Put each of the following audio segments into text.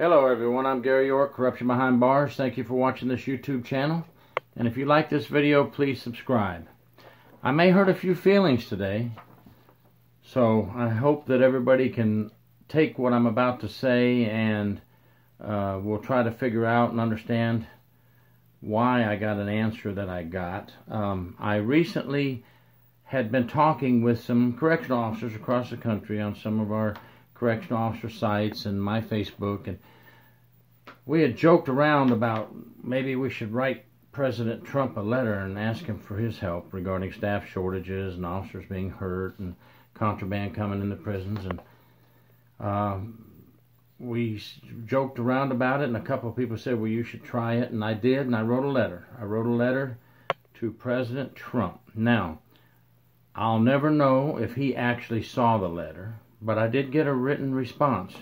Hello everyone, I'm Gary York, Corruption Behind Bars. Thank you for watching this YouTube channel. And if you like this video, please subscribe. I may hurt a few feelings today, so I hope that everybody can take what I'm about to say and we'll try to figure out and understand why I got an answer that I got. I recently had been talking with some correctional officers across the country on some of our correctional officer sites and my Facebook, and we had joked around about maybe we should write President Trump a letter and ask him for his help regarding staff shortages and officers being hurt and contraband coming into prisons. And we joked around about it, and a couple of people said, well, you should try it, and I did, and I wrote a letter. I wrote a letter to President Trump. Now, I'll never know if he actually saw the letter, but I did get a written response.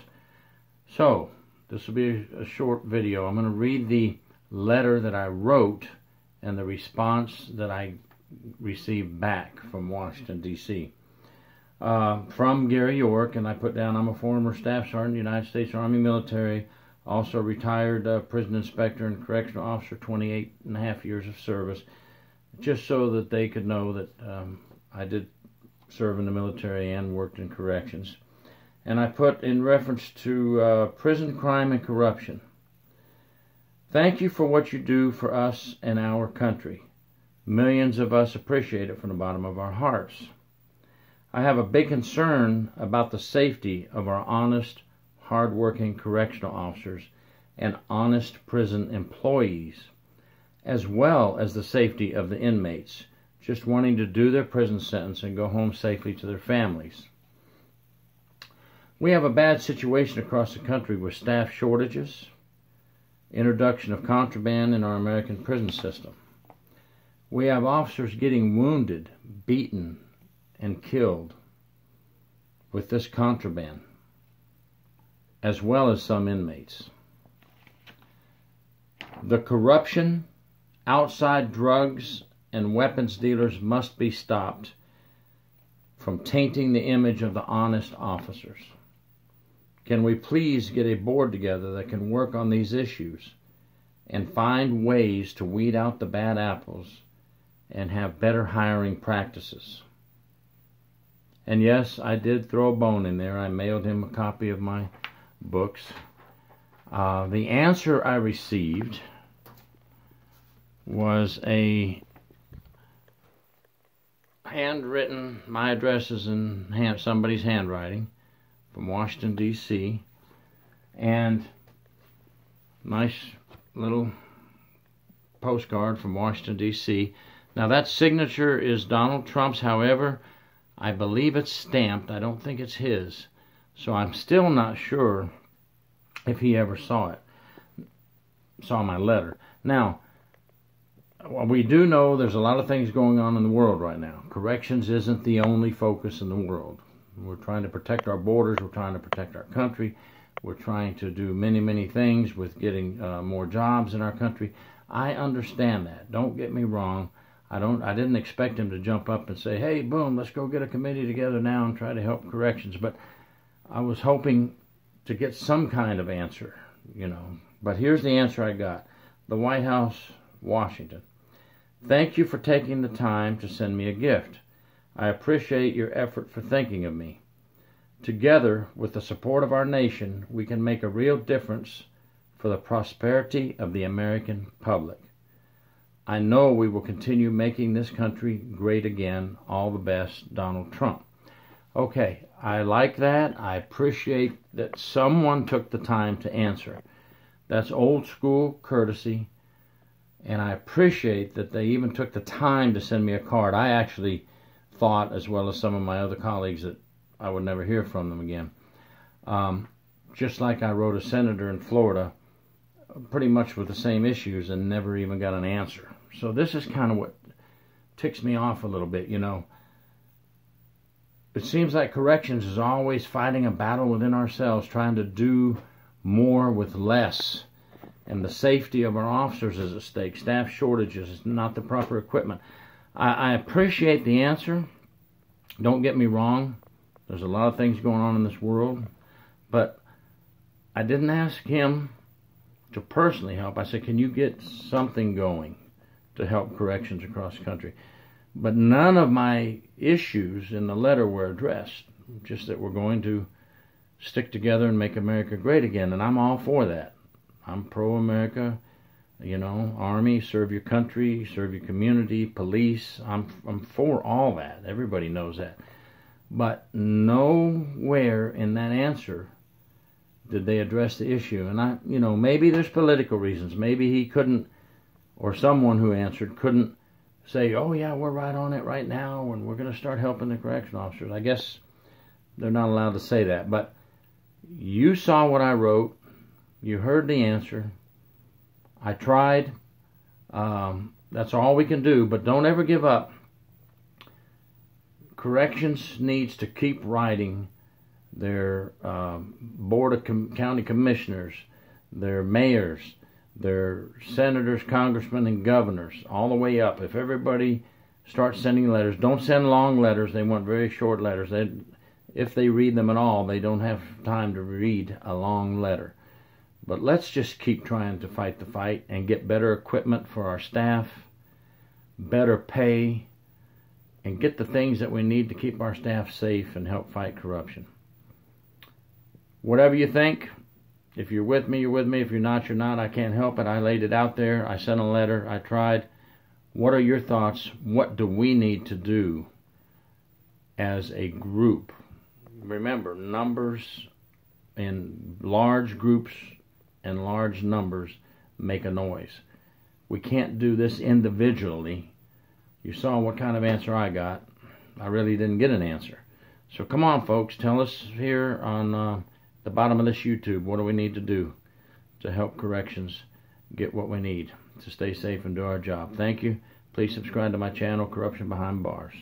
So, this will be a short video. I'm going to read the letter that I wrote and the response that I received back from Washington, D.C. From Gary York, and I put down, I'm a former Staff Sergeant, United States Army military, also retired prison inspector and correctional officer, 28.5 years of service, just so that they could know that I did serve in the military and worked in corrections. And I put in reference to prison crime and corruption. Thank you for what you do for us and our country. Millions of us appreciate it from the bottom of our hearts. I have a big concern about the safety of our honest, hard-working correctional officers and honest prison employees, as well as the safety of the inmates just wanting to do their prison sentence and go home safely to their families. We have a bad situation across the country with staff shortages, introduction of contraband in our American prison system. We have officers getting wounded, beaten, and killed with this contraband, as well as some inmates. The corruption, outside drugs, and weapons dealers must be stopped from tainting the image of the honest officers. Can we please get a board together that can work on these issues and find ways to weed out the bad apples and have better hiring practices? And yes, I did throw a bone in there. I mailed him a copy of my books. The answer I received was a handwritten, my address is in somebody's handwriting, from Washington, D.C., and nice little postcard from Washington, D.C. Now that signature is Donald Trump's, however, I believe it's stamped. I don't think it's his, so I'm still not sure if he ever saw my letter. Now, well, we do know there's a lot of things going on in the world right now. Corrections isn't the only focus in the world. We're trying to protect our borders. We're trying to protect our country. We're trying to do many, many things with getting more jobs in our country. I understand that. Don't get me wrong. I didn't expect him to jump up and say, hey, boom, let's go get a committee together now and try to help corrections. But I was hoping to get some kind of answer, you know. But here's the answer I got. The White House, Washington. Thank you for taking the time to send me a gift. I appreciate your effort for thinking of me. Together, with the support of our nation, we can make a real difference for the prosperity of the American public. I know we will continue making this country great again. All the best, Donald Trump. Okay, I like that. I appreciate that someone took the time to answer. That's old school courtesy. And I appreciate that they even took the time to send me a card. I actually thought, as well as some of my other colleagues, that I would never hear from them again. Just like I wrote a senator in Florida, pretty much with the same issues, and never even got an answer. So this is kind of what ticks me off a little bit, you know. It seems like corrections is always fighting a battle within ourselves, trying to do more with less. And the safety of our officers is at stake. Staff shortages, not the proper equipment. I appreciate the answer. Don't get me wrong. There's a lot of things going on in this world. But I didn't ask him to personally help. I said, can you get something going to help corrections across the country? But none of my issues in the letter were addressed, just that we're going to stick together and make America great again, and I'm all for that. I'm pro-America, you know, Army, serve your country, serve your community, police. I'm for all that. Everybody knows that. But nowhere in that answer did they address the issue. And you know, maybe there's political reasons. Maybe he couldn't, or someone who answered couldn't say, oh yeah, we're right on it right now, and we're going to start helping the correction officers. I guess they're not allowed to say that. But you saw what I wrote. You heard the answer. I tried. That's all we can do, but don't ever give up. Corrections needs to keep writing their Board of County Commissioners, their mayors, their senators, congressmen, and governors, all the way up. If everybody starts sending letters, don't send long letters. They want very short letters. If they read them at all, they don't have time to read a long letter. But let's just keep trying to fight the fight and get better equipment for our staff, better pay, and get the things that we need to keep our staff safe and help fight corruption. Whatever you think, if you're with me, you're with me. If you're not, you're not. I can't help it. I laid it out there. I sent a letter. I tried. What are your thoughts? What do we need to do as a group? Remember, numbers in large groups and large numbers make a noise. We can't do this individually. You saw what kind of answer I got. I really didn't get an answer. So come on, folks. Tell us here on the bottom of this YouTube, what do we need to do to help corrections get what we need to stay safe and do our job? Thank you. Please subscribe to my channel, Corruption Behind Bars.